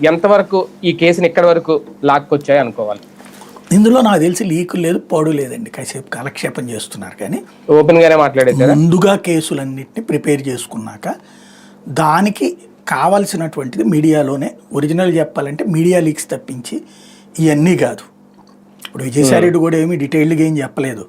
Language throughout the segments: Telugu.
ఎంతవరకు ఈ కేసుని ఎక్కడి వరకు లాక్కొచ్చాయి అనుకోవాలి? ఇందులో నాకు తెలిసి లీకు లేదు, పోడు లేదండి. కాసేపు కాలక్షేపం చేస్తున్నారు కానీ ఓపెన్ గానే మాట్లాడేశారా? ముందుగా కేసులన్నింటినీ ప్రిపేర్ చేసుకున్నాక దానికి కావాల్సినటువంటిది మీడియాలోనే ఒరిజినల్ చెప్పాలంటే మీడియా లీక్స్ తప్పించి ఇవన్నీ కాదు. ఇప్పుడు విజయసాయిరెడ్డి కూడా ఏమి డీటెయిల్డ్గా ఏం చెప్పలేదు.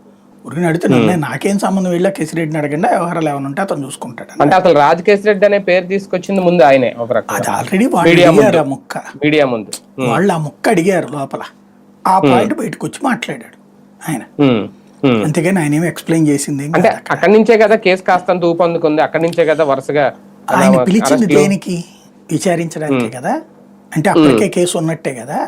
ఉరిని అడిగితే నాకేం సంబంధం వెళ్ళా కేసిరెడ్డిని అడగండి, వ్యవహారాలు ఏమైనా ఉంటే అతను చూసుకుంటాడు. అంటే అసలు రాజకేసిరెడ్డి అనే పేరు తీసుకొచ్చింది ముందు ఆయనే. అది ఆల్రెడీ వాళ్ళు అడిగారు ఆ ముక్క, మీడియా ముందు వాళ్ళు ఆ ముక్క అడిగారు లోపల, ఆ పాయింట్ బయటకు వచ్చి మాట్లాడాడు ఆయన. అంతేగాని ఆయన ఏమి ఎక్స్ప్లెయిన్ చేసింది అంటే అక్కడి నుంచే కదా కేసు కాస్తంత ఊపందుకుంది, అక్కడి నుంచే కదా వరుసగా ఆయన పిలిచింది దేనికి? విచారించడానికే కదా. అంటే అప్పటికే కేసు ఉన్నట్టే కదా.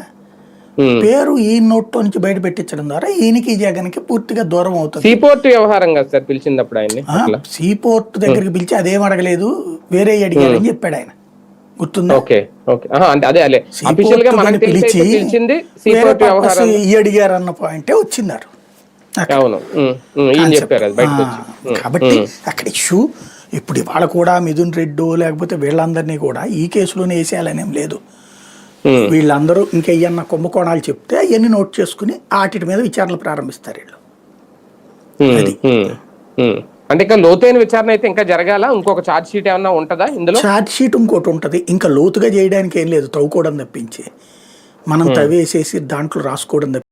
పేరు ఈ నోట్తో నుంచి బయట పెట్టించడం ద్వారా ఈయనకి జగన్కి పూర్తిగా దూరం అవుతుంది. సీపోర్ట్ వ్యవహారం కదా సార్ పిలిచినప్పుడు ఆయన. సీపోర్ట్ దగ్గరికి పిలిచి అదేం అడగలేదు, వేరే అడిగారని చెప్పాడు ఆయన. గుర్తుందా? పిలిచి ఈ అడిగారు అన్న పాయింటే వచ్చిందారు. కాబట్టి అక్కడ ఇష్యూ ఇప్పుడు ఇవాళ కూడా మిథున్ రెడ్డి లేకపోతే వీళ్ళందరినీ కూడా ఈ కేసులోనే వేసేయాలనేం లేదు. వీళ్ళందరూ ఇంకేయన్న కుంభకోణాలు చెప్తే అవన్నీ నోట్ చేసుకుని వాటి మీద విచారణలు ప్రారంభిస్తారు వీళ్ళు. అంటే ఇంకా లోతైన విచారణ అయితే ఇంకా జరగాల? ఇంకొక ఛార్జ్ షీట్ ఏమన్నా ఉంటుందా ఇందులో? ఛార్జ్ షీట్ ఇంకోటి ఉంటుంది. ఇంకా లోతుగా చేయడానికి ఏం లేదు, తవ్వుకోవడం తప్పించి మనం తవ్వేసేసి దాంట్లో రాసుకోవడం తప్పించి.